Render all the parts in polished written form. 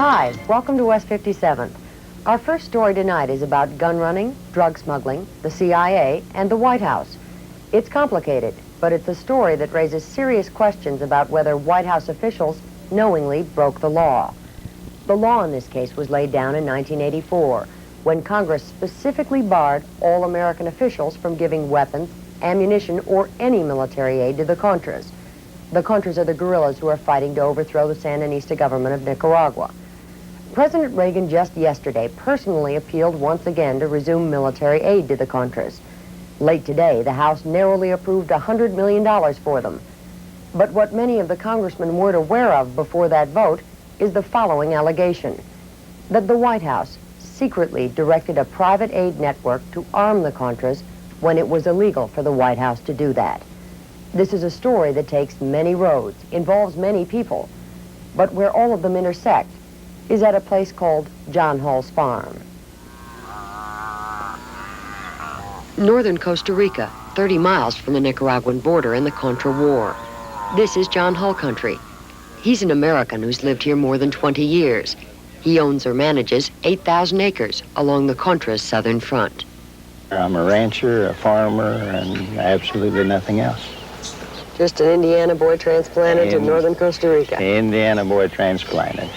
Hi, welcome to West 57th. Our first story tonight is about gun running, drug smuggling, the CIA, and the White House. It's complicated, but it's a story that raises serious questions about whether White House officials knowingly broke the law. The law in this case was laid down in 1984, when Congress specifically barred all American officials from giving weapons, ammunition, or any military aid to the Contras. The Contras are the guerrillas who are fighting to overthrow the Sandinista government of Nicaragua. President Reagan just yesterday personally appealed once again to resume military aid to the Contras. Late today, the House narrowly approved $100 million for them. But what many of the congressmen weren't aware of before that vote is the following allegation: that the White House secretly directed a private aid network to arm the Contras when it was illegal for the White House to do that. This is a story that takes many roads, involves many people, but where all of them intersect is at a place called John Hall's farm. Northern Costa Rica, 30 miles from the Nicaraguan border in the Contra War. This is John Hall country. He's an American who's lived here more than 20 years. He owns or manages 8,000 acres along the Contra's southern front. I'm a rancher, a farmer, and absolutely nothing else. Just an Indiana boy transplanted to northern Costa Rica. Indiana boy transplanted.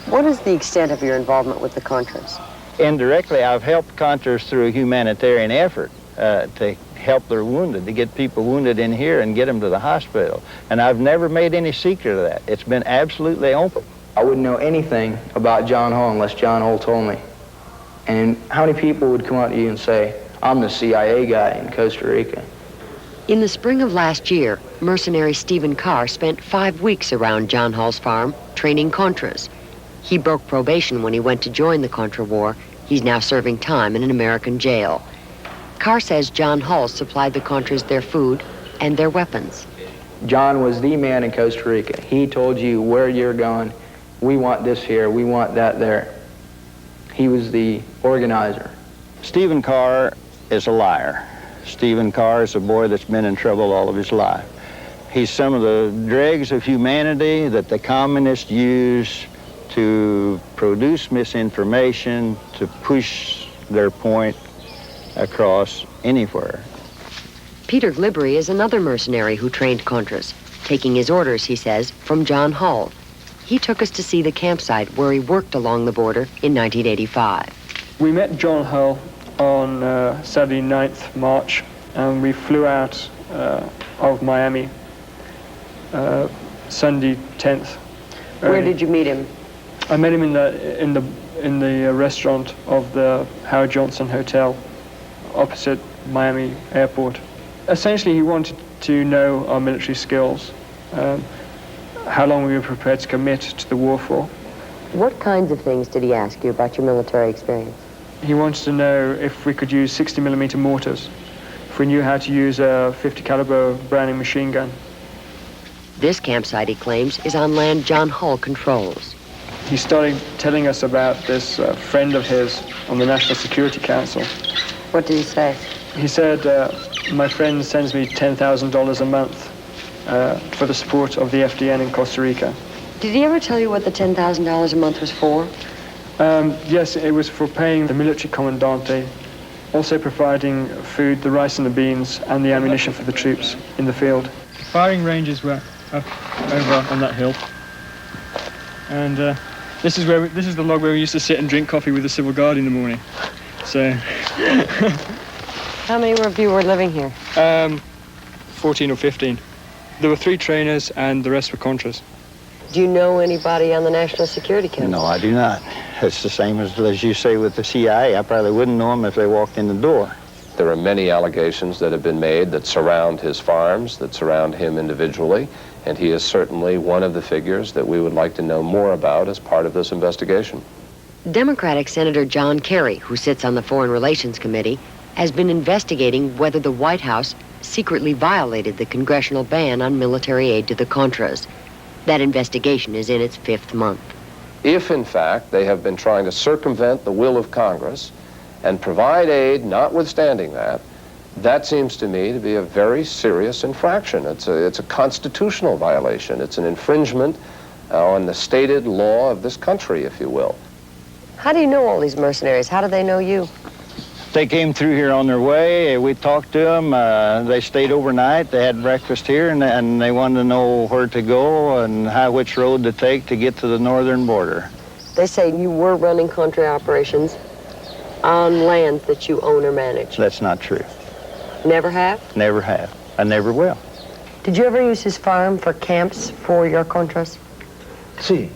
What is the extent of your involvement with the Contras? Indirectly, I've helped Contras through a humanitarian effort to help their wounded, to get people wounded in here and get them to the hospital. And I've never made any secret of that. It's been absolutely open. I wouldn't know anything about John Hall unless John Hall told me. And how many people would come up to you and say, I'm the CIA guy in Costa Rica? In the spring of last year, mercenary Stephen Carr spent 5 weeks around John Hall's farm training Contras. He broke probation when he went to join the Contra War. He's now serving time in an American jail. Carr says John Hall supplied the Contras their food and their weapons. John was the man in Costa Rica. He told you where you're going. We want this here, we want that there. He was the organizer. Stephen Carr is a liar. Stephen Carr is a boy that's been in trouble all of his life. He's some of the dregs of humanity that the communists use to produce misinformation, to push their point across anywhere. Peter Glibbery is another mercenary who trained Contras, taking his orders, he says, from John Hall. He took us to see the campsite where he worked along the border in 1985. We met John Hall on Saturday 9th March, and we flew out of Miami Sunday 10th. Where did you meet him? I met him in the restaurant of the Howard Johnson Hotel opposite Miami Airport. Essentially, he wanted to know our military skills, how long we were prepared to commit to the war for. What kinds of things did he ask you about your military experience? He wanted to know if we could use 60mm mortars, if we knew how to use a 50 caliber Browning machine gun. This campsite, he claims, is on land John Hall controls. He started telling us about this friend of his on the National Security Council. What did he say? He said, my friend sends me $10,000 a month for the support of the FDN in Costa Rica. Did he ever tell you what the $10,000 a month was for? Yes, it was for paying the military commandante, also providing food, the rice and the beans, and the ammunition for the troops in the field. Firing ranges were up over on that hill. And this is the log where we used to sit and drink coffee with the Civil Guard in the morning. So. How many of you were living here? 14 or 15. There were 3 trainers and the rest were Contras. Do you know anybody on the National Security Council? No, I do not. It's the same as you say with the CIA. I probably wouldn't know them if they walked in the door. There are many allegations that have been made that surround his farms, that surround him individually, and he is certainly one of the figures that we would like to know more about as part of this investigation. Democratic Senator John Kerry, who sits on the Foreign Relations Committee, has been investigating whether the White House secretly violated the congressional ban on military aid to the Contras. That investigation is in its 5th month. If, in fact, they have been trying to circumvent the will of Congress and provide aid notwithstanding that, that seems to me to be a very serious infraction. It's a constitutional violation. It's an infringement on the stated law of this country, if you will. How do you know all these mercenaries? How do they know you? They came through here on their way. We talked to them. They stayed overnight. They had breakfast here, and they wanted to know where to go and which road to take to get to the northern border. They say you were running Contra operations on lands that you own or manage. That's not true. Never have? Never have. I never will. Did you ever use his farm for camps for your Contras? Sí.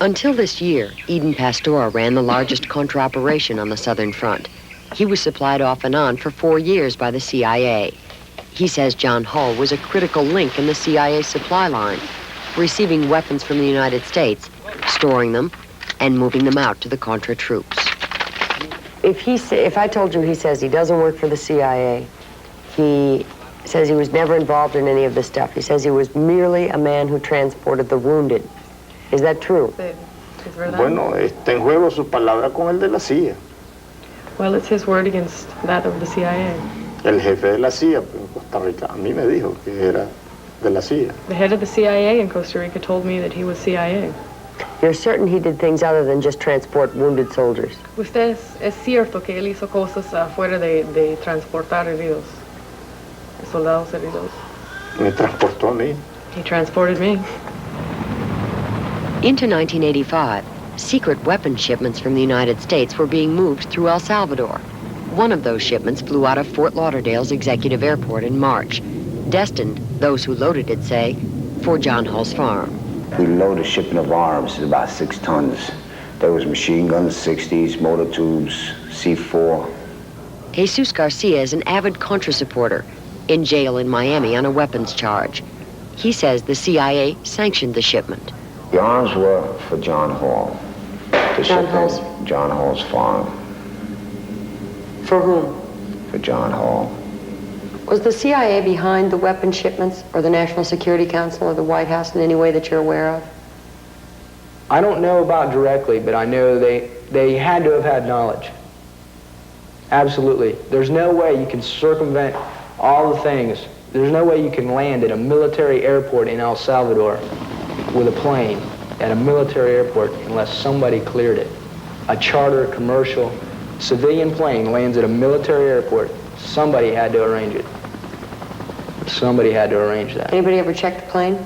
Until this year, Eden Pastor ran the largest Contra operation on the Southern Front. He was supplied off and on for 4 years by the CIA. He says John Hall was a critical link in the CIA supply line, receiving weapons from the United States, storing them, and moving them out to the Contra troops. If I told you he says he doesn't work for the CIA, he says he was never involved in any of this stuff. He says he was merely a man who transported the wounded. Is that true? Bueno, está en juego su palabra con el de la CIA. Well, it's his word against that of the CIA. El jefe de la CIA en Costa Rica a mí me dijo que era de la CIA. The head of the CIA in Costa Rica told me that he was CIA. You're certain he did things other than just transport wounded soldiers? Usted es cierto que él hizo cosas afuera de transportar heridos, soldados heridos. Me transportó a mí. He transported me. Into 1985, secret weapon shipments from the United States were being moved through El Salvador. One of those shipments flew out of Fort Lauderdale's executive airport in March, destined, those who loaded it say, for John Hall's farm. We loaded a shipment of arms, about 6 tons. There was machine guns, 60s, motor tubes, C4. Jesus Garcia is an avid Contra supporter, in jail in Miami on a weapons charge. He says the CIA sanctioned the shipment. The arms were for John Hall. John Hall's? John Hall's farm. For whom? For John Hall. Was the CIA behind the weapon shipments, or the National Security Council, or the White House in any way that you're aware of? I don't know about directly, but I know they had to have had knowledge. Absolutely. There's no way you can circumvent all the things. There's no way you can land at a military airport in El Salvador with a plane at a military airport unless somebody cleared it. A charter, commercial, civilian plane lands at a military airport. Somebody had to arrange it. Somebody had to arrange that. Anybody ever check the plane?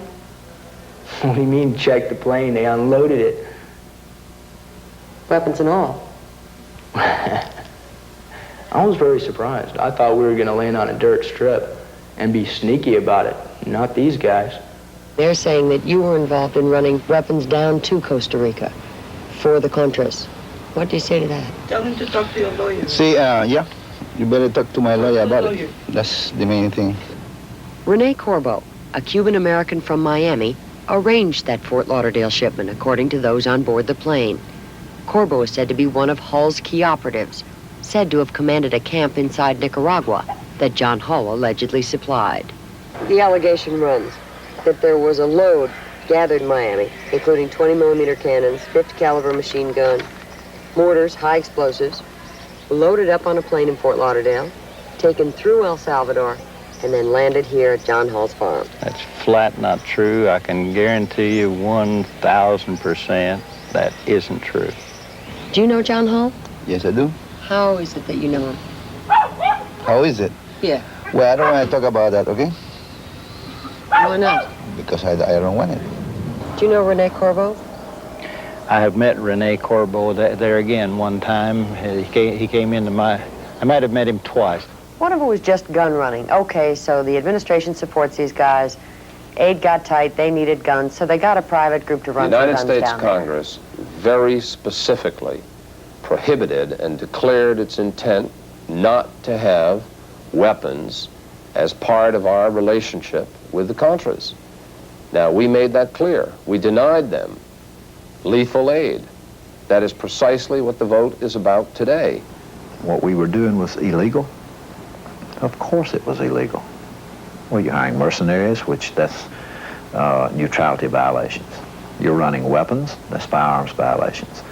What do you mean check the plane? They unloaded it. Weapons and all. I was very surprised. I thought we were going to land on a dirt strip and be sneaky about it. Not these guys. They're saying that you were involved in running weapons down to Costa Rica for the Contras. What do you say to that? Tell him to talk to your lawyer. See, yeah, you better talk to my lawyer about it. That's the main thing. Rene Corbo, a Cuban-American from Miami, arranged that Fort Lauderdale shipment according to those on board the plane. Corbo is said to be one of Hall's key operatives, said to have commanded a camp inside Nicaragua that John Hall allegedly supplied. The allegation runs that there was a load gathered in Miami, including 20-millimeter cannons, 50-caliber machine gun, mortars, high explosives, loaded up on a plane in Fort Lauderdale, taken through El Salvador, and then landed here at John Hall's farm. That's flat not true. I can guarantee you 1,000% that isn't true. Do you know John Hall? Yes, I do. How is it that you know him? How is it? Yeah. Well, I don't want to talk about that, okay? Why not? Because I don't want it. Do you know Rene Corbo? I have met Rene Corbo there again one time. He came into I might have met him twice. What if it was just gun running? Okay, so the administration supports these guys. Aid got tight, they needed guns, so they got a private group to run the United guns States down there. Congress very specifically prohibited and declared its intent not to have weapons as part of our relationship with the Contras. Now, we made that clear. We denied them lethal aid. That is precisely what the vote is about today. What we were doing was illegal? Of course it was illegal. Well, you're hiring mercenaries, which that's neutrality violations. You're running weapons, that's firearms violations.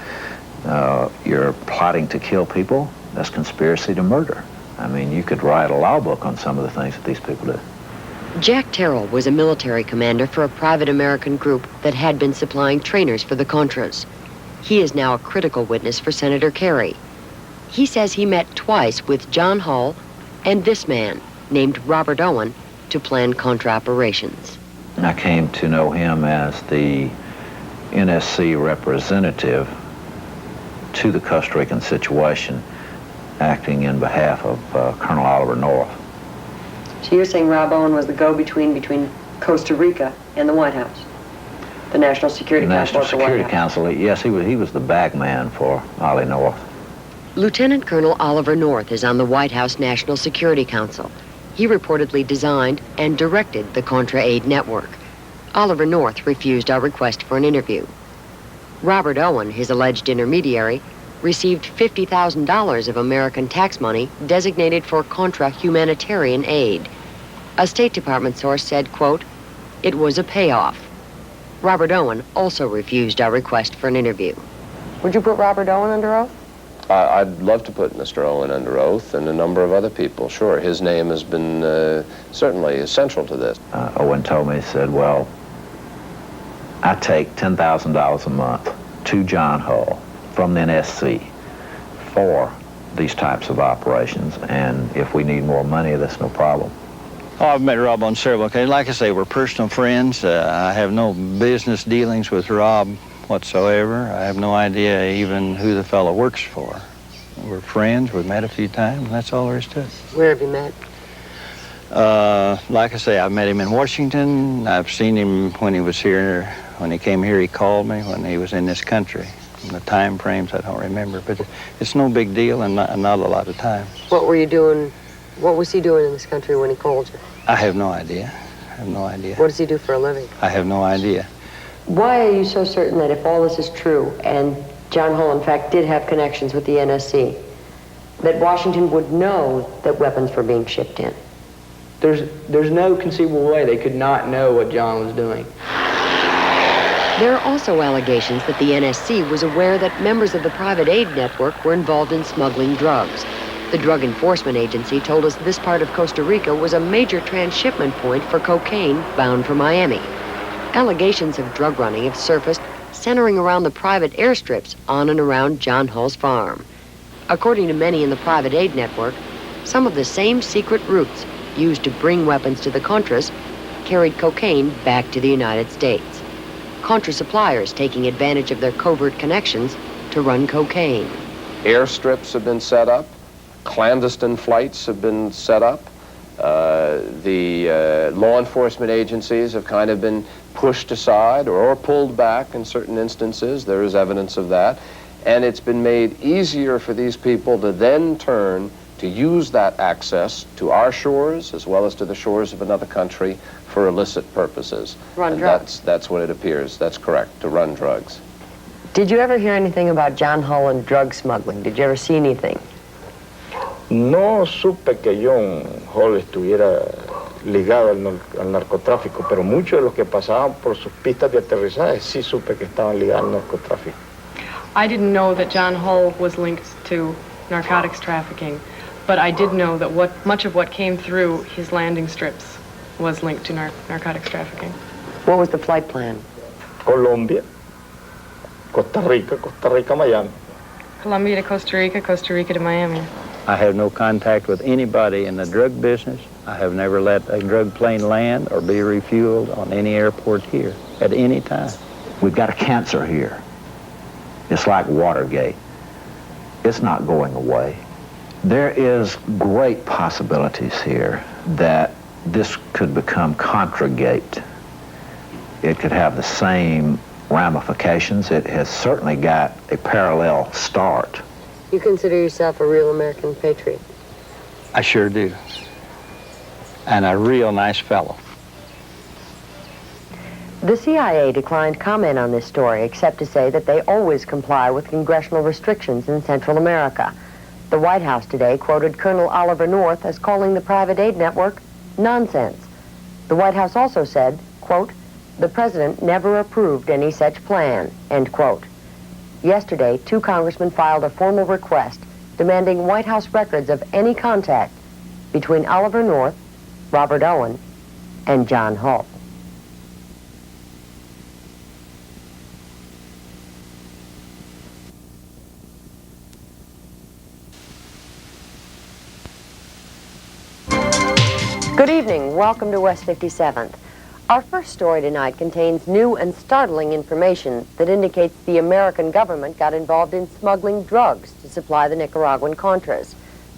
You're plotting to kill people, that's conspiracy to murder. I mean, you could write a law book on some of the things that these people do. Jack Terrell was a military commander for a private American group that had been supplying trainers for the Contras. He is now a critical witness for Senator Kerry. He says he met twice with John Hull and this man, named Robert Owen, to plan Contra operations. I came to know him as the NSC representative to the Costa Rican situation, acting in behalf of Colonel Oliver North. So you're saying Rob Owen was the go-between between Costa Rica and the White House? The National Security Council? National Security Council, yes, he was the bag man for Ollie North. Lieutenant Colonel Oliver North is on the White House National Security Council. He reportedly designed and directed the Contra Aid network. Oliver North refused our request for an interview. Robert Owen, his alleged intermediary, received $50,000 of American tax money designated for Contra humanitarian aid. A State Department source said, quote, "It was a payoff." Robert Owen also refused our request for an interview. Would you put Robert Owen under oath? I'd love to put Mr. Owen under oath and a number of other people, sure. His name has been certainly essential to this. Owen told me, he said, well, I take $10,000 a month to John Hull from the NSC for these types of operations, and if we need more money, that's no problem. Oh, I've met Rob on several occasions. Like I say, we're personal friends. I have no business dealings with Rob whatsoever. I have no idea even who the fellow works for. We're friends. We've met a few times, and that's all there is to it. Where have you met? Like I say, I've met him in Washington. I've seen him when he was here. When he came here, he called me when he was in this country. The time frames, I don't remember, but it's no big deal and not a lot of time. What were you doing? What was he doing in this country when he called you? I have no idea. I have no idea. What does he do for a living? I have no idea. Why are you so certain that if all this is true, and John Hull, in fact, did have connections with the NSC, that Washington would know that weapons were being shipped in? There's no conceivable way they could not know what John was doing. There are also allegations that the NSC was aware that members of the private aid network were involved in smuggling drugs. The Drug Enforcement Agency told us this part of Costa Rica was a major transshipment point for cocaine bound for Miami. Allegations of drug running have surfaced centering around the private airstrips on and around John Hull's farm. According to many in the private aid network, some of the same secret routes used to bring weapons to the Contras carried cocaine back to the United States. Contra suppliers taking advantage of their covert connections to run cocaine. Airstrips have been set up. Clandestine flights have been set up. The law enforcement agencies have kind of been pushed aside or pulled back in certain instances. There is evidence of that. And it's been made easier for these people to then turn to use that access to our shores as well as to the shores of another country for illicit purposes. Run drugs. That's what it appears. That's correct, to run drugs. Did you ever hear anything about John Hull and drug smuggling? Did you ever see anything? No supe que John Hull estuviera ligado al narcotráfico, pero muchos de los que pasaban por sus pistas de aterrizaje sí supe que estaban ligados al narcotráfico. I didn't know that John Hull was linked to narcotics trafficking, but I did know that much of what came through his landing strips was linked to narcotics trafficking. What was the flight plan? Colombia, Costa Rica, Miami. Colombia to Costa Rica to Miami. I have no contact with anybody in the drug business. I have never let a drug plane land or be refueled on any airport here at any time. We've got a cancer here. It's like Watergate. It's not going away. There is great possibilities here that this could become Contragate. It could have the same ramifications. It has certainly got a parallel start. You consider yourself a real American patriot? I sure do. And a real nice fellow. The CIA declined comment on this story, except to say that they always comply with congressional restrictions in Central America. The White House today quoted Colonel Oliver North as calling the private aid network nonsense. The White House also said, quote, "The president never approved any such plan," end quote. Yesterday, 2 congressmen filed a formal request demanding White House records of any contact between Oliver North, Robert Owen, and John Hull. Good evening. Welcome to West 57th. Our first story tonight contains new and startling information that indicates the American government got involved in smuggling drugs to supply the Nicaraguan Contras.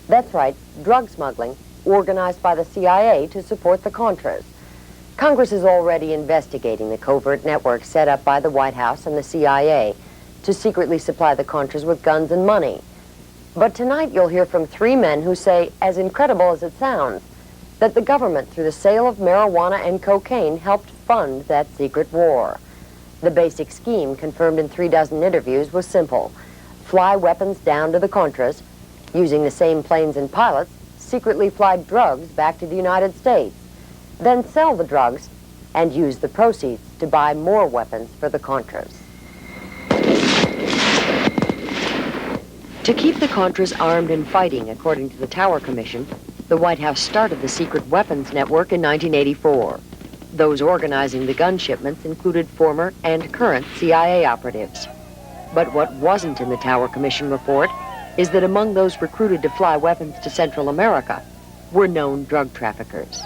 That's right, drug smuggling, organized by the CIA to support the Contras. Congress is already investigating the covert network set up by the White House and the CIA to secretly supply the Contras with guns and money. But tonight you'll hear from three men who say, as incredible as it sounds, that the government, through the sale of marijuana and cocaine, helped fund that secret war. The basic scheme, confirmed in 36 interviews, was simple. Fly weapons down to the Contras, using the same planes and pilots, secretly fly drugs back to the United States, then sell the drugs and use the proceeds to buy more weapons for the Contras. To keep the Contras armed and fighting, according to the Tower Commission, the White House started the secret weapons network in 1984. Those organizing the gun shipments included former and current CIA operatives. But what wasn't in the Tower Commission report is that among those recruited to fly weapons to Central America were known drug traffickers.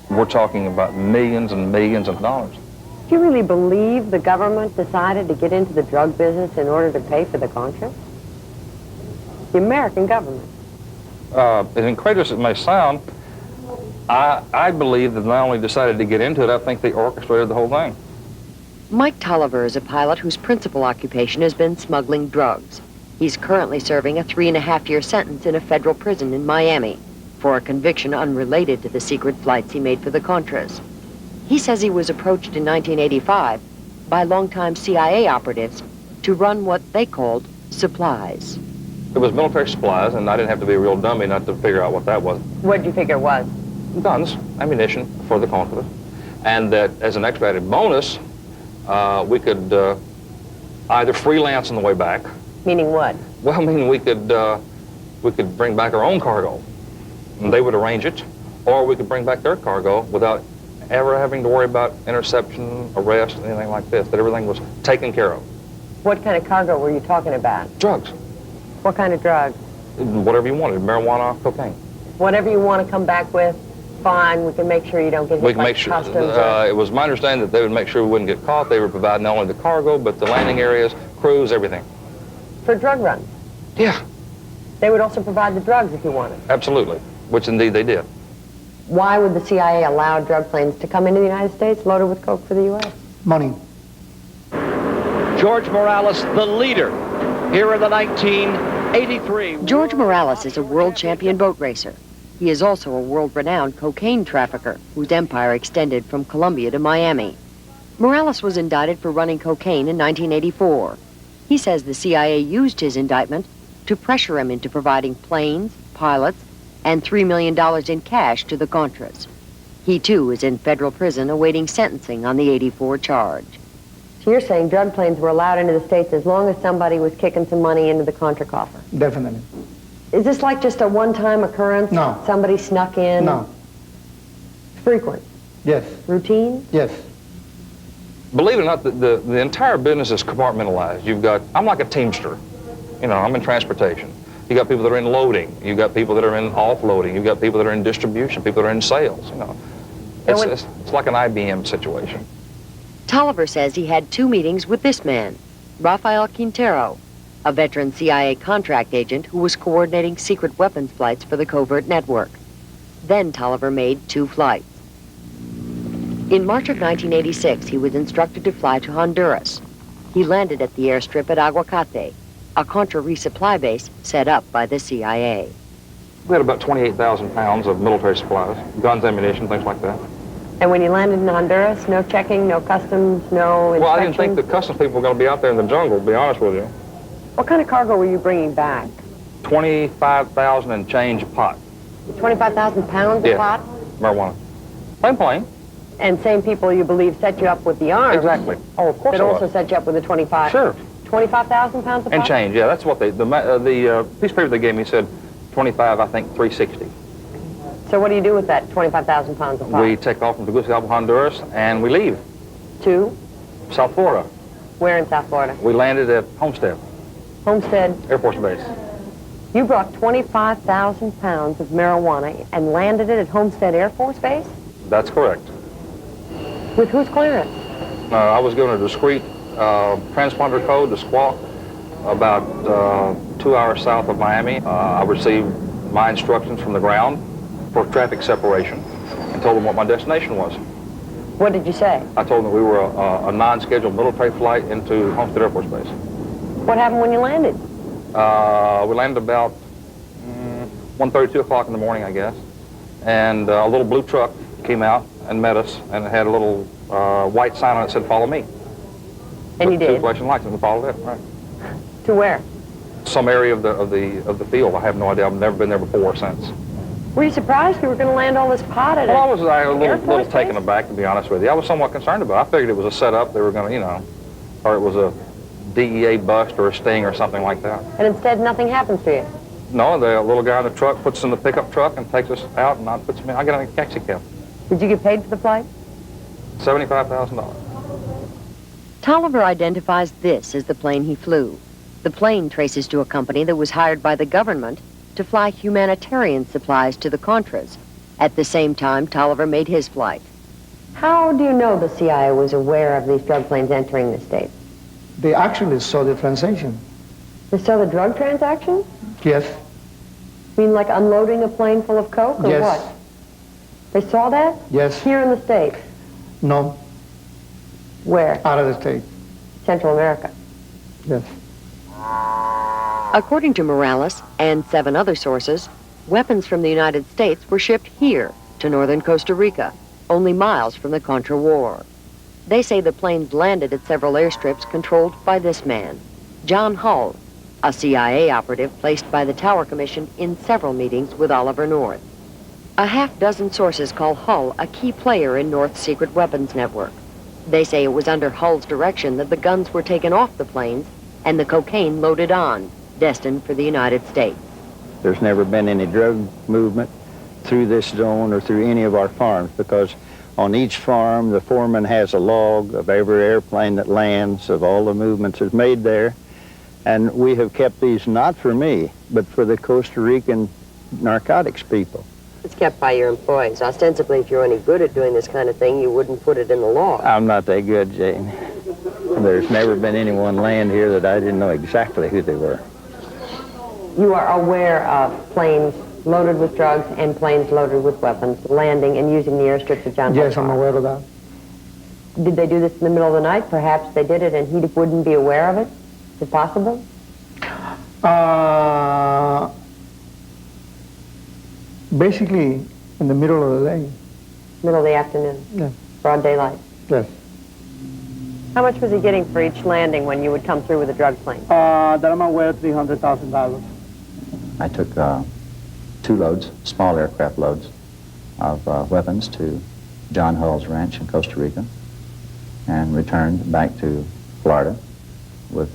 We're talking about millions and millions of dollars. Do you really believe the government decided to get into the drug business in order to pay for the Contras? The American government. As incredulous as it may sound, I believe that not only decided to get into it, I think they orchestrated the whole thing. Mike Tolliver is a pilot whose principal occupation has been smuggling drugs. He's currently serving a 3.5-year sentence in a federal prison in Miami for a conviction unrelated to the secret flights he made for the Contras. He says he was approached in 1985 by longtime CIA operatives to run what they called supplies. It was military supplies, and I didn't have to be a real dummy not to figure out what that was. What did you figure it was? Guns, ammunition for the Contras. And that as an extra added bonus, we could either freelance on the way back. Meaning what? Well, I mean, we could bring back our own cargo, and they would arrange it, or we could bring back their cargo without ever having to worry about interception, arrest, anything like this, that everything was taken care of. What kind of cargo were you talking about? Drugs. What kind of drugs? Whatever you wanted, marijuana, cocaine. Whatever you want to come back with, fine, we can make sure you don't get hit We can by make sure. customs. It was my understanding that they would make sure we wouldn't get caught. They would provide not only the cargo, but the landing areas, crews, everything. For drug runs? Yeah. They would also provide the drugs if you wanted. Absolutely, which indeed they did. Why would the CIA allow drug planes to come into the United States loaded with coke for the U.S.? Money. George Morales, the leader, here in the 1983. George Morales is a world champion boat racer. He is also a world-renowned cocaine trafficker whose empire extended from Colombia to Miami. Morales was indicted for running cocaine in 1984. He says the CIA used his indictment to pressure him into providing planes, pilots, and $3 million in cash to the Contras. He, too, is in federal prison awaiting sentencing on the 84 charge. So you're saying drug planes were allowed into the States as long as somebody was kicking some money into the Contra coffer? Definitely. Is this like just a one-time occurrence? No. Somebody snuck in? No. Frequent? Yes. Routine? Yes. Believe it or not, the entire business is compartmentalized. I'm like a teamster. You know, I'm in transportation. You got people that are in loading. You got people that are in offloading. You got people that are in distribution. People that are in sales. You know, it's like an IBM situation. Tolliver says he had 2 meetings with this man, Rafael Quintero, a veteran CIA contract agent who was coordinating secret weapons flights for the covert network. Then Tolliver made 2 flights. In March of 1986, he was instructed to fly to Honduras. He landed at the airstrip at Aguacate, a Contra resupply base set up by the CIA. We had about 28,000 pounds of military supplies, guns, ammunition, things like that. And when you landed in Honduras, no checking, no customs, no inspection? Well, I didn't think the customs people were going to be out there in the jungle, to be honest with you. What kind of cargo were you bringing back? 25,000 and change a pot. 25,000 pounds of pot? Marijuana. Plain. And same people you believe set you up with the arms? Exactly. Oh, of course. That also set you up with the 25? Sure. 25,000 pounds of pot? And change, yeah, that's what the piece of paper they gave me said 25, I think 360. So what do you do with that 25,000 pounds of pot? We take off from Tegucigalpa, Honduras, and we leave. To? South Florida. Where in South Florida? We landed at Homestead. Homestead? Air Force Base. You brought 25,000 pounds of marijuana and landed it at Homestead Air Force Base? That's correct. With whose clearance? I was given a discreet transponder code to Squawk about 2 hours south of Miami. I received my instructions from the ground for traffic separation and told them what my destination was. What did you say? I told them that we were a non-scheduled military flight into Homestead Air Force Base. What happened when you landed? We landed about 1:30, 2 o'clock in the morning, I guess. And a little blue truck came out and met us, and it had a little white sign on it that said, "Follow me." And you did? Two flashing lights, and we followed it, right. To where? Some area of the field. I have no idea. I've never been there before or since. Were you surprised you were going to land all this pot at Well, I was a Air little Force taken base? aback, to be honest with you. I was somewhat concerned about it. I figured it was a setup. They were going to, you know, or it was a DEA bust or a sting or something like that. And instead, nothing happens to you? No, the little guy in the truck puts us in the pickup truck and takes us out, and I get in a taxi cab. Did you get paid for the flight? $75,000. Tolliver identifies this as the plane he flew. The plane traces to a company that was hired by the government to fly humanitarian supplies to the Contras. At the same time, Tolliver made his flight. How do you know the CIA was aware of these drug planes entering the state? They actually saw the transaction. They saw the drug transaction? Yes. You mean like unloading a plane full of coke or Yes. what? They saw that? Yes. Here in the States? No. Where? Out of the state. Central America. Yes. According to Morales and 7 other sources, weapons from the United States were shipped here to northern Costa Rica, only miles from the Contra War. They say the planes landed at several airstrips controlled by this man, John Hull, a CIA operative placed by the Tower Commission in several meetings with Oliver North. A half-dozen sources call Hull a key player in North's secret weapons network. They say it was under Hull's direction that the guns were taken off the planes and the cocaine loaded on, destined for the United States. There's never been any drug movement through this zone or through any of our farms, because on each farm the foreman has a log of every airplane that lands, of all the movements that's made there. And we have kept these not for me, but for the Costa Rican narcotics people. It's kept by your employees. Ostensibly, if you're any good at doing this kind of thing, you wouldn't put it in the law. I'm not that good, Jane. There's never been anyone land here that I didn't know exactly who they were. You are aware of planes loaded with drugs and planes loaded with weapons landing and using the airstrips of John Hull? Yes, I'm aware of that. Did they do this in the middle of the night? Perhaps they did it and he wouldn't be aware of it? Is it possible? Basically, in the middle of the day. Middle of the afternoon? Yeah. Broad daylight? Yes. How much was he getting for each landing when you would come through with a drug plane? That I'm aware of $300,000. I took 2 loads, small aircraft loads, of weapons to John Hull's ranch in Costa Rica and returned back to Florida with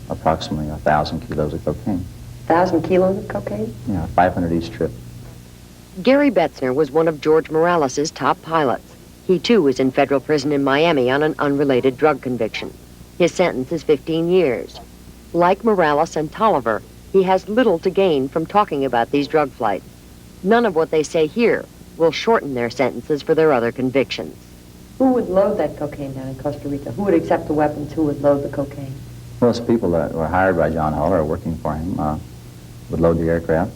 approximately 1,000 kilos of cocaine. 1,000 kilos of cocaine? Yeah, 500 each trip. Gary Betzner was one of George Morales' top pilots. He, too, was in federal prison in Miami on an unrelated drug conviction. His sentence is 15 years. Like Morales and Tolliver, he has little to gain from talking about these drug flights. None of what they say here will shorten their sentences for their other convictions. Who would load that cocaine down in Costa Rica? Who would accept the weapons? Who would load the cocaine? Most people that were hired by John Hull or working for him would load the aircraft.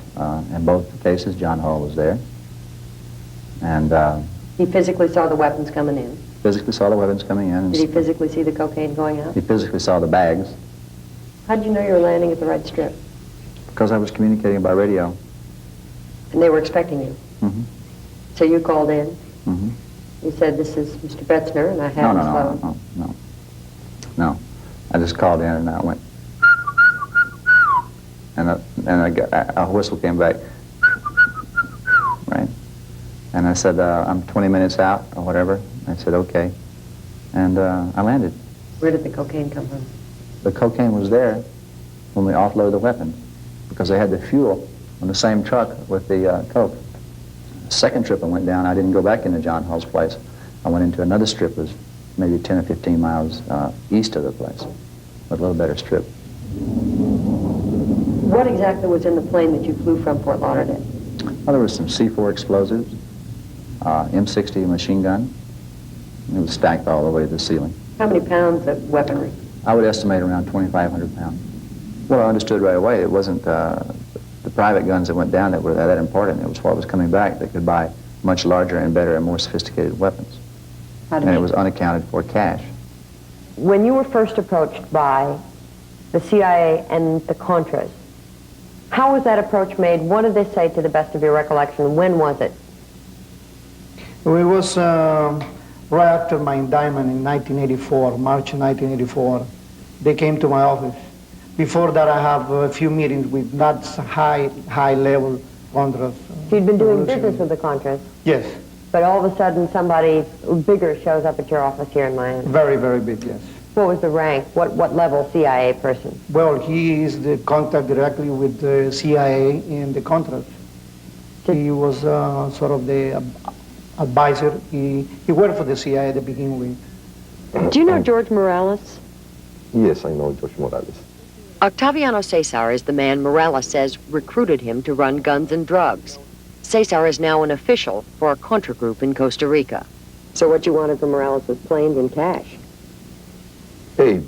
In both cases, John Hull was there. And He physically saw the weapons coming in. physically saw the weapons coming in. Did he physically see the cocaine going out? He physically saw the bags How did you know you were landing at the right strip? because I was communicating by radio. And they were expecting you? Mm-hmm. So you called in? Mm-hmm. You said, this is Mr. Betzner, and I have this load. No. I just called in and I went, and a whistle came back, right? And I said, I'm 20 minutes out or whatever. I said, okay. And I landed. Where did the cocaine come from? The cocaine was there when we offloaded the weapon because they had the fuel on the same truck with the coke. Second trip I went down, I didn't go back into John Hull's place. I went into another strip that was maybe 10 or 15 miles east of the place, with a little better strip. What exactly was in the plane that you flew from Fort Lauderdale? Well, there was some C4 explosives, M60 machine gun. It was stacked all the way to the ceiling. How many pounds of weaponry? I would estimate around 2,500 pounds. Well, I understood right away it wasn't the private guns that went down that were that important. It was what was coming back that could buy much larger and better and more sophisticated weapons. And it was unaccounted for cash. When you were first approached by the CIA and the Contras, how was that approach made? What did they say, to the best of your recollection? When was it? It was right after my indictment in 1984, March 1984. They came to my office. Before that, I have a few meetings with not high-level Contras. So you'd been doing business with the Contras? Yes. But all of a sudden, somebody bigger shows up at your office here in Miami? Very, very big, yes. What was the rank? What level CIA person? Well, he is the contact directly with the CIA and the Contras. He was sort of the advisor. He worked for the CIA to begin with. Do you know George Morales? Yes, I know George Morales. Octaviano Cesar is the man Morales says recruited him to run guns and drugs. Cesar is now an official for a Contra group in Costa Rica. So what you wanted from Morales was planes and cash? Aid,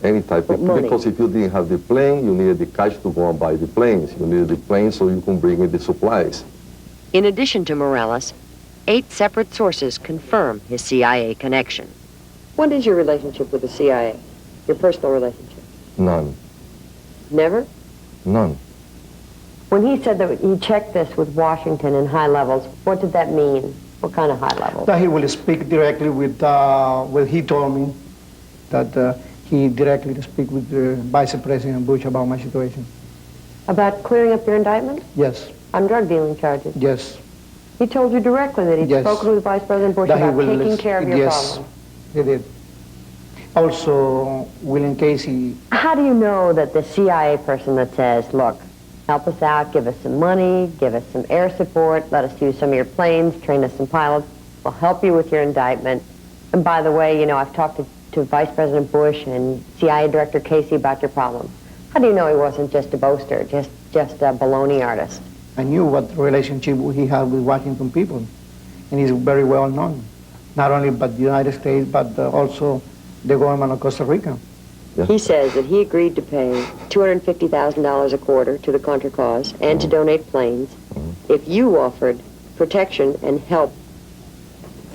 any type of, money? Because if you didn't have the plane, you needed the cash to go and buy the planes. You needed the plane so you can bring in the supplies. In addition to Morales, 8 separate sources confirm his CIA connection. What is your relationship with the CIA? Your personal relationship? None. Never? None. When he said that he checked this with Washington in high levels, what did that mean? What kind of high levels? That he will speak directly with, well, he told me that he directly speak with Vice President Bush about my situation. About clearing up your indictment? Yes. On drug dealing charges? Yes. He told you directly that he'd Yes. spoken with Vice President Bush That he about will taking care of your yes, problem? He did. Also, William Casey. How do you know that the CIA person that says, look, help us out, give us some money, give us some air support, let us use some of your planes, train us some pilots, we'll help you with your indictment. And by the way, you know, I've talked to Vice President Bush and CIA Director Casey about your problem. How do you know he wasn't just a boaster, just a baloney artist? I knew what relationship he had with Washington people, and he's very well known, not only by the United States, but also the government of Costa Rica. Yeah. He says that he agreed to pay $250,000 a quarter to the Contra cause and to donate planes if you offered protection and help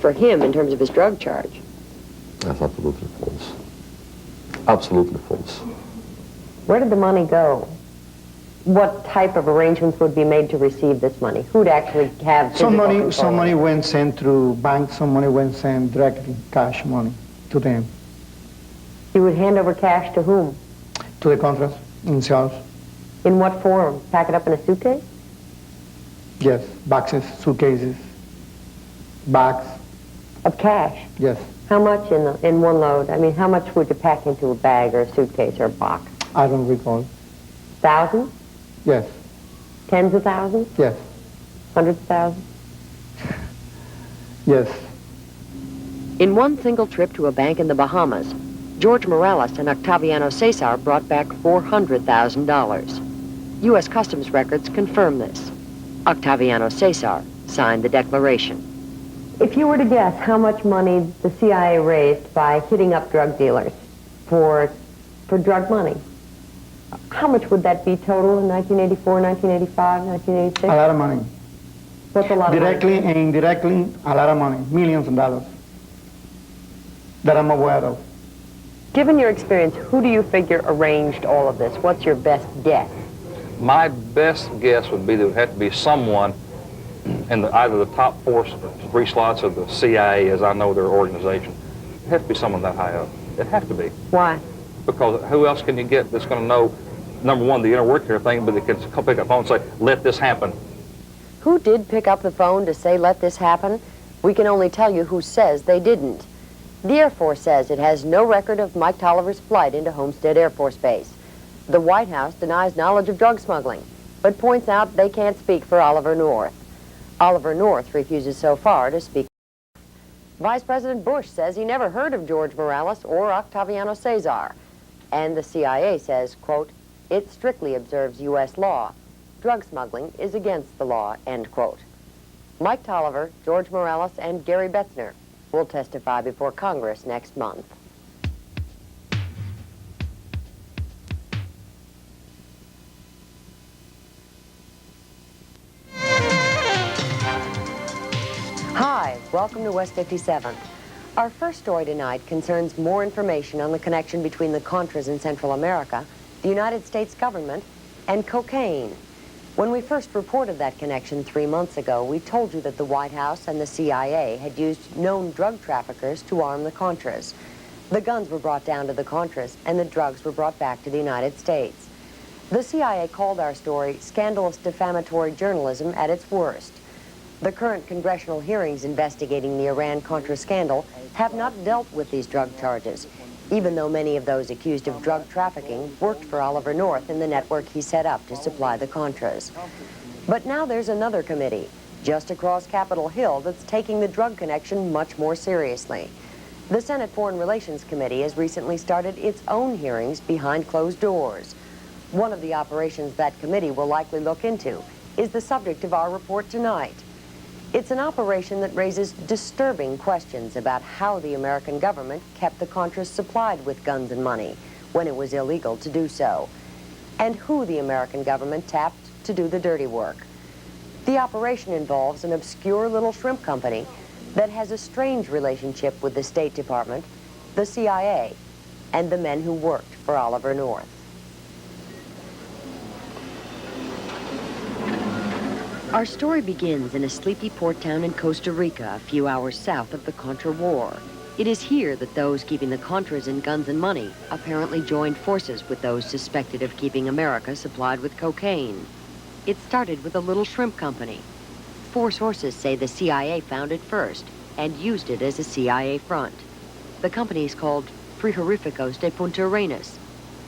for him in terms of his drug charge. That's absolutely false. Absolutely false. Where did the money go? What type of arrangements would be made to receive this money? Who'd actually have Some physical money went sent through banks, some money went sent directly, cash money, to them. You would hand over cash to whom? To the Contras themselves. In what form? Pack it up in a suitcase? Yes, boxes, suitcases, bags. Of cash? Yes. How much in one load? I mean, how much would you pack into a bag or a suitcase or a box? I don't recall. Thousands? Yes. Tens of thousands? Yes. Hundreds of thousands? Yes. In one single trip to a bank in the Bahamas, George Morales and Octaviano Cesar brought back $400,000. U.S. Customs records confirm this. Octaviano Cesar signed the declaration. If you were to guess how much money the CIA raised by hitting up drug dealers for drug money, how much would that be total in 1984, 1985, 1986? A lot of money. What's a lot Directly of money? and indirectly, a lot of money. Millions of dollars. That I'm aware of. Given your experience, who do you figure arranged all of this? What's your best guess? My best guess would be that it would have to be someone in either the top 3 slots of the CIA, as I know their organization. It has to be someone that high up. It has to be. Why? Because who else can you get that's going to know, number one, the inner working thing, but they can pick up the phone and say, let this happen. Who did pick up the phone to say, let this happen? We can only tell you who says they didn't. The Air Force says it has no record of Mike Tolliver's flight into Homestead Air Force Base. The White House denies knowledge of drug smuggling, but points out they can't speak for Oliver North. Oliver North refuses so far to speak. Vice President Bush says he never heard of George Morales or Octaviano Cesar. And the CIA says, quote, it strictly observes U.S. law. Drug smuggling is against the law, end quote. Mike Tolliver, George Morales, and Gary Betzner will testify before Congress next month. Hi, welcome to West 57th. Our first story tonight concerns more information on the connection between the Contras in Central America, the United States government, and cocaine. When we first reported that connection 3 months ago, we told you that the White House and the CIA had used known drug traffickers to arm the Contras. The guns were brought down to the Contras, and the drugs were brought back to the United States. The CIA called our story scandalous defamatory journalism at its worst. The current congressional hearings investigating the Iran Contra scandal have not dealt with these drug charges, even though many of those accused of drug trafficking worked for Oliver North in the network he set up to supply the Contras. But now there's another committee, just across Capitol Hill, that's taking the drug connection much more seriously. The Senate Foreign Relations Committee has recently started its own hearings behind closed doors. One of the operations that committee will likely look into is the subject of our report tonight. It's an operation that raises disturbing questions about how the American government kept the Contras supplied with guns and money when it was illegal to do so, and who the American government tapped to do the dirty work. The operation involves an obscure little shrimp company that has a strange relationship with the State Department, the CIA, and the men who worked for Oliver North. Our story begins in a sleepy port town in Costa Rica, a few hours south of the Contra War. It is here that those keeping the Contras in guns and money apparently joined forces with those suspected of keeping America supplied with cocaine. It started with a little shrimp company. 4 sources say the CIA found it first and used it as a CIA front. The company is called Frigoríficos de Punta Arenas.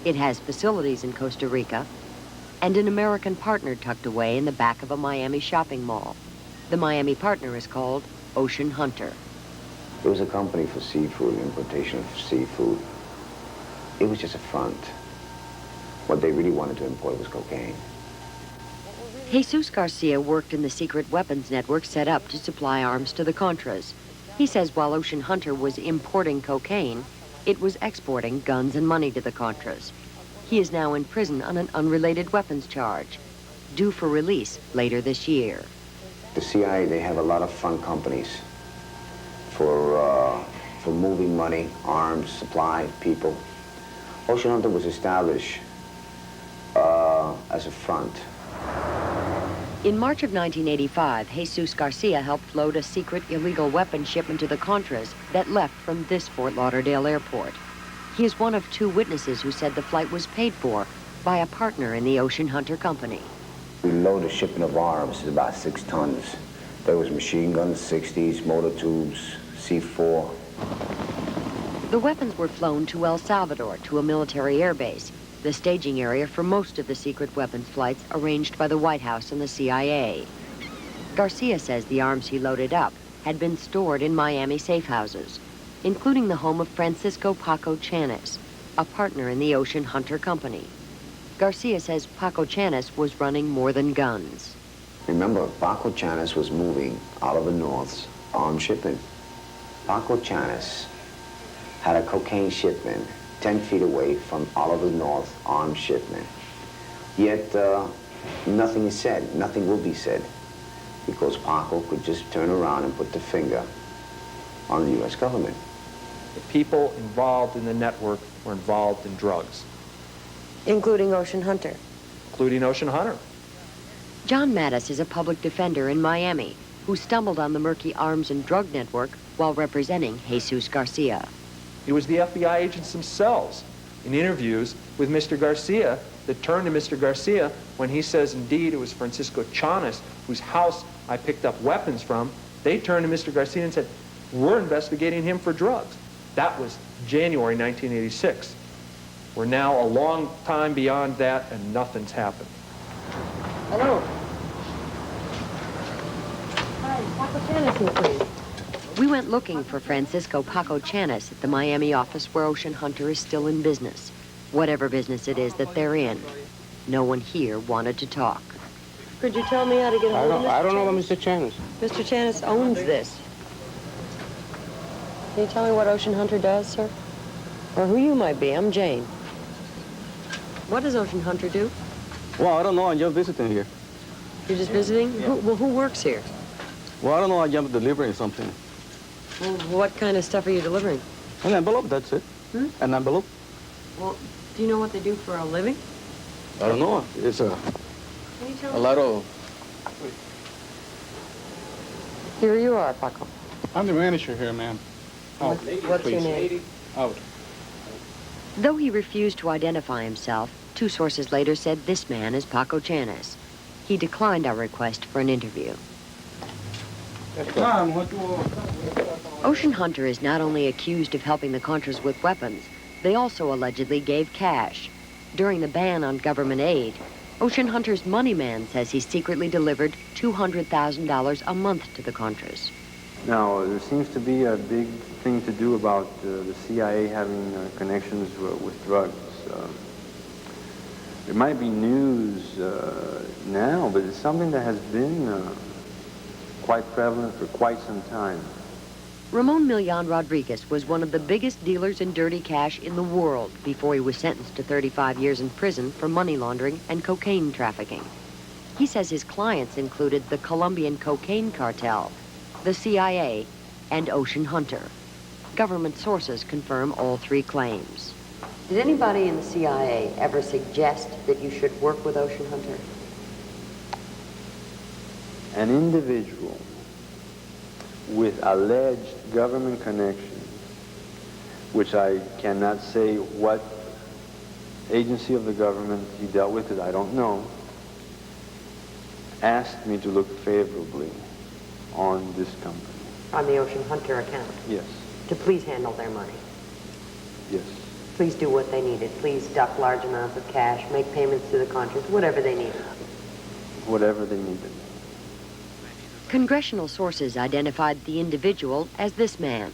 It has facilities in Costa Rica and an American partner tucked away in the back of a Miami shopping mall. The Miami partner is called Ocean Hunter. It was a company for seafood, importation of seafood. It was just a front. What they really wanted to import was cocaine. Jesus Garcia worked in the secret weapons network set up to supply arms to the Contras. He says while Ocean Hunter was importing cocaine, it was exporting guns and money to the Contras. He is now in prison on an unrelated weapons charge, due for release later this year. The CIA, they have a lot of front companies for moving money, arms, supply, people. Ocean Hunter was established as a front. In March of 1985, Jesus Garcia helped load a secret illegal weapons shipment to the Contras that left from this Fort Lauderdale airport. He is one of 2 witnesses who said the flight was paid for by a partner in the Ocean Hunter company. We loaded a shipment of arms, it's about 6 tons. There was machine guns, 60s, motor tubes, C4. The weapons were flown to El Salvador to a military airbase, the staging area for most of the secret weapons flights arranged by the White House and the CIA. Garcia says the arms he loaded up had been stored in Miami safe houses, including the home of Francisco Paco Chanis, a partner in the Ocean Hunter company. Garcia says Paco Chanis was running more than guns. Remember, Paco Chanis was moving Oliver North's arms shipment. Paco Chanis had a cocaine shipment 10 feet away from Oliver North's arms shipment. Yet, nothing is said, nothing will be said, because Paco could just turn around and put the finger on the U.S. government. The people involved in the network were involved in drugs. Including Ocean Hunter. Including Ocean Hunter. John Mattis is a public defender in Miami who stumbled on the murky arms and drug network while representing Jesus Garcia. It was the FBI agents themselves in interviews with Mr. Garcia that turned to Mr. Garcia when he says, indeed, it was Francisco Chanis, whose house I picked up weapons from. They turned to Mr. Garcia and said, we're investigating him for drugs. That was January 1986. We're now a long time beyond that, and nothing's happened. Hello. Anything, please. We went looking for Francisco Paco Chanis at the Miami office where Ocean Hunter is still in business. Whatever business it is that they're in. No one here wanted to talk. Could you tell me how to get a hold of Mr. I don't know about Chanis? Mr. Chanis. Mr. Chanis owns this. Can you tell me what Ocean Hunter does, sir? Or who you might be? I'm Jane. What does Ocean Hunter do? Well, I don't know. I'm just visiting here. You're just visiting? Yeah. Who works here? Well, I don't know. I'm just delivering something. Well, what kind of stuff are you delivering? An envelope, that's it. Hmm? An envelope. Well, do you know what they do for a living? I don't know. It's Can you tell me? a lot of... Here you are, Paco. I'm the manager here, ma'am. Out, What's your please. name? Out. Though he refused to identify himself, 2 sources later said this man is Paco Chanis. He declined our request for an interview. Ocean Hunter is not only accused of helping the Contras with weapons, they also allegedly gave cash. During the ban on government aid, Ocean Hunter's money man says he secretly delivered $200,000 a month to the Contras. Now, there seems to be a big thing to do about the CIA having connections with drugs. It might be news now, but it's something that has been quite prevalent for quite some time. Ramon Millan Rodriguez was one of the biggest dealers in dirty cash in the world before he was sentenced to 35 years in prison for money laundering and cocaine trafficking. He says his clients included the Colombian cocaine cartel, the CIA, and Ocean Hunter. Government sources confirm all 3 claims. Did anybody in the CIA ever suggest that you should work with Ocean Hunter? An individual with alleged government connections, which I cannot say what agency of the government he dealt with, because I don't know, asked me to look favorably on this company. On the Ocean Hunter account? Yes. To please handle their money? Yes. Please do what they needed. Please duck large amounts of cash, make payments to the Contras, whatever they needed. Whatever they needed. Congressional sources identified the individual as this man,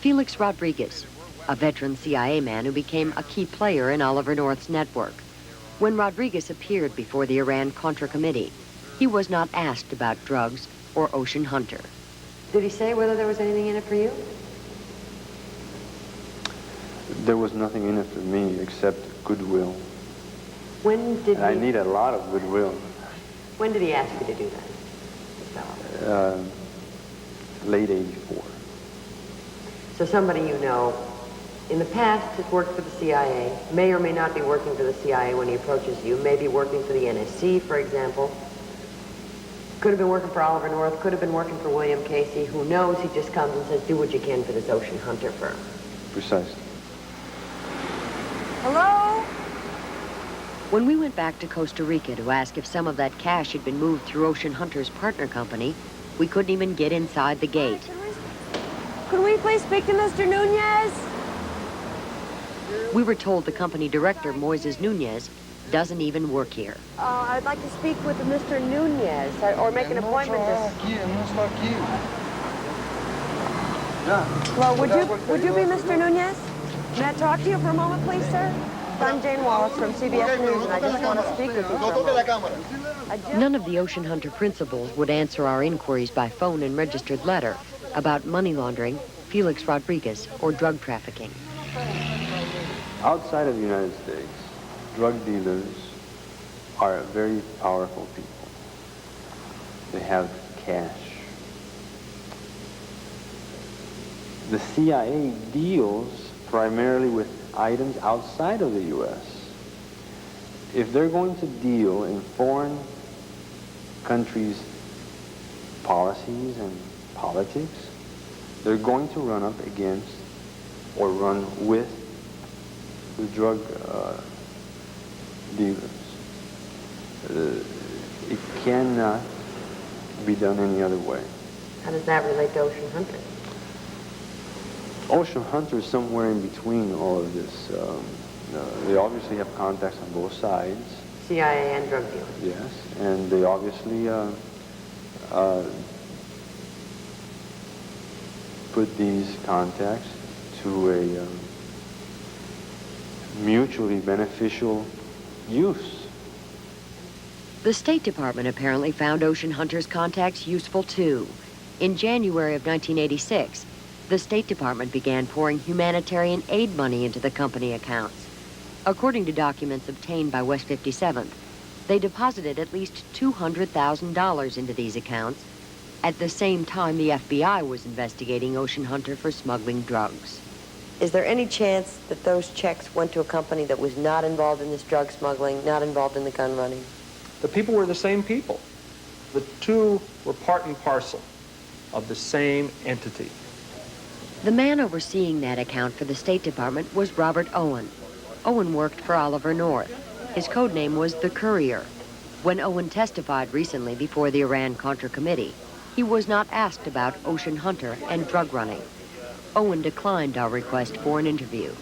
Felix Rodriguez, a veteran CIA man who became a key player in Oliver North's network. When Rodriguez appeared before the Iran Contra committee, he was not asked about drugs or Ocean Hunter. Did he say whether there was anything in it for you? There was nothing in it for me except goodwill. When did I need a lot of goodwill. When did he ask you to do that? Late '84. So somebody you know in the past has worked for the CIA, may or may not be working for the CIA when he approaches you, may be working for the NSC, for example. Could have been working for Oliver North, could have been working for William Casey. Who knows? He just comes and says, do what you can for this Ocean Hunter firm. Precisely. Hello? When we went back to Costa Rica to ask if some of that cash had been moved through Ocean Hunter's partner company, we couldn't even get inside the gate. Could we please speak to Mr. Nunez? We were told the company director, Moises Nunez, doesn't even work here. I'd like to speak with Mr. Nunez, or make an appointment. Well, would you be Mr. Nunez? May I talk to you for a moment, please, sir? I'm Jane Wallace from CBS News, and I just want to speak with you for a moment. None of the Ocean Hunter principals would answer our inquiries by phone and registered letter about money laundering, Felix Rodriguez, or drug trafficking. Outside of the United States, drug dealers are very powerful people. They have cash. The CIA deals primarily with items outside of the U.S. If they're going to deal in foreign countries' policies and politics, they're going to run up against or run with the drug dealers. It cannot be done any other way. How does that relate to Ocean Hunter? Ocean Hunter is somewhere in between all of this. They obviously have contacts on both sides. CIA and drug dealers. Yes, and they obviously put these contacts to a mutually beneficial use. The State Department apparently found Ocean Hunter's contacts useful too. In January of 1986, the State Department began pouring humanitarian aid money into the company accounts. According to documents obtained by West 57th, they deposited at least $200,000 into these accounts. At the same time, the FBI was investigating Ocean Hunter for smuggling drugs. Is there any chance that those checks went to a company that was not involved in this drug smuggling, not involved in the gun running? The people were the same people. The two were part and parcel of the same entity. The man overseeing that account for the State Department was Robert Owen. Owen worked for Oliver North. His code name was the Courier. When Owen testified recently before the Iran Contra committee, he was not asked about Ocean Hunter and drug running. Owen declined our request for an interview.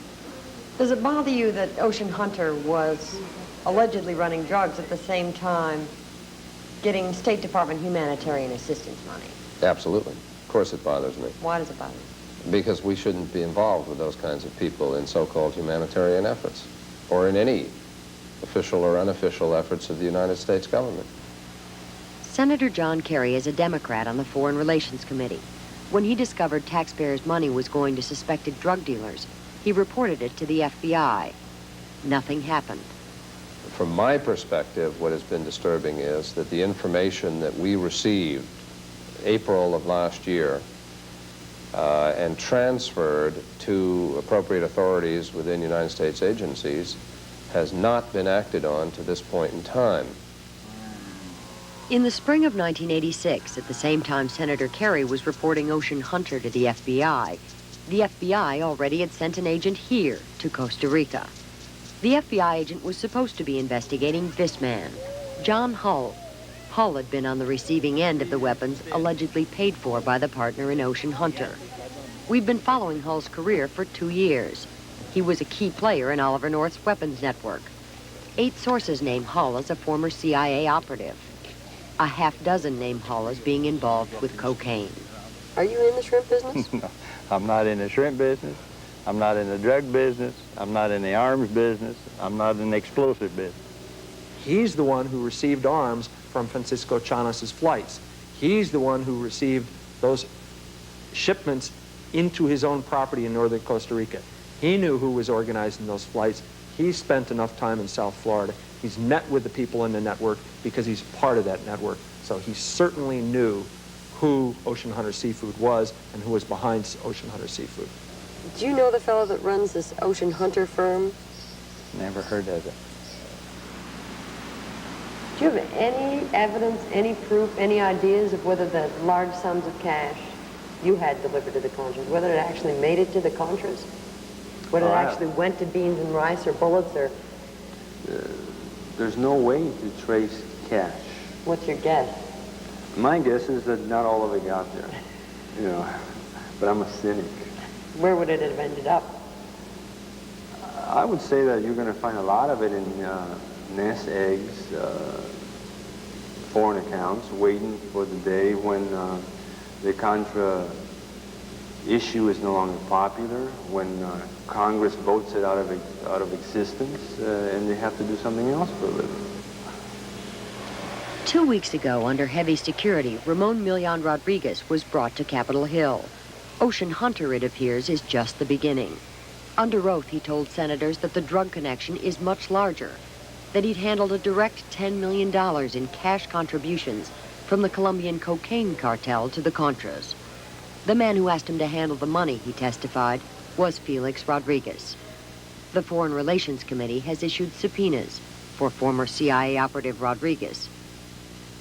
Does it bother you that Ocean Hunter was allegedly running drugs at the same time getting State Department humanitarian assistance money? Absolutely. Of course it bothers me. Why does it bother you? Because we shouldn't be involved with those kinds of people in so-called humanitarian efforts, or in any official or unofficial efforts of the United States government. Senator John Kerry is a Democrat on the Foreign Relations Committee. When he discovered taxpayers' money was going to suspected drug dealers, he reported it to the FBI. Nothing happened. From my perspective, what has been disturbing is that the information that we received April of last year and transferred to appropriate authorities within United States agencies has not been acted on to this point in time. In the spring of 1986, at the same time Senator Kerry was reporting Ocean Hunter to the FBI already had sent an agent here to Costa Rica. The FBI agent was supposed to be investigating this man, John Hull. Hull had been on the receiving end of the weapons allegedly paid for by the partner in Ocean Hunter. We've been following Hull's career for 2 years. He was a key player in Oliver North's weapons network. 8 sources name Hull as a former CIA operative. A half-dozen name Hull as being involved with cocaine. Are you in the shrimp business? No, I'm not in the shrimp business. I'm not in the drug business. I'm not in the arms business. I'm not in the explosive business. He's the one who received arms from Francisco Chanos's flights. He's the one who received those shipments into his own property in northern Costa Rica. He knew who was organizing those flights. He spent enough time in South Florida. He's met with the people in the network because he's part of that network. So he certainly knew who Ocean Hunter Seafood was and who was behind Ocean Hunter Seafood. Do you know the fellow that runs this Ocean Hunter firm? Never heard of it. Do you have any evidence, any proof, any ideas of whether the large sums of cash you had delivered to the Contras, whether it actually made it to the Contras? Whether it actually went to beans and rice or bullets or... There's no way to trace cash. What's your guess? My guess is that not all of it got there, you know, but I'm a cynic. Where would it have ended up? I would say that you're going to find a lot of it in nest eggs, foreign accounts, waiting for the day when the Contra issue is no longer popular, when Congress votes it out of existence, and they have to do something else for a living. 2 weeks ago, under heavy security, Ramon Milian Rodriguez was brought to Capitol Hill. Ocean Hunter, it appears, is just the beginning. Under oath, he told senators that the drug connection is much larger, that he'd handled a direct $10 million in cash contributions from the Colombian cocaine cartel to the Contras. The man who asked him to handle the money, he testified, was Felix Rodriguez. The Foreign Relations Committee has issued subpoenas for former CIA operative Rodriguez,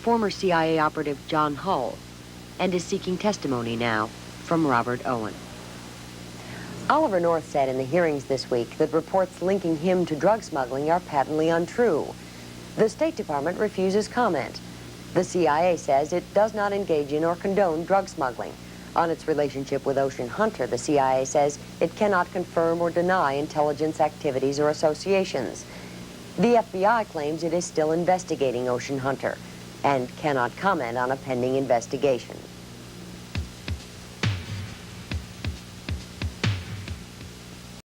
former CIA operative John Hull, and is seeking testimony now from Robert Owen. Oliver North said in the hearings this week that reports linking him to drug smuggling are patently untrue. The State Department refuses comment. The CIA says it does not engage in or condone drug smuggling. On its relationship with Ocean Hunter, the CIA says it cannot confirm or deny intelligence activities or associations. The FBI claims it is still investigating Ocean Hunter and cannot comment on a pending investigation.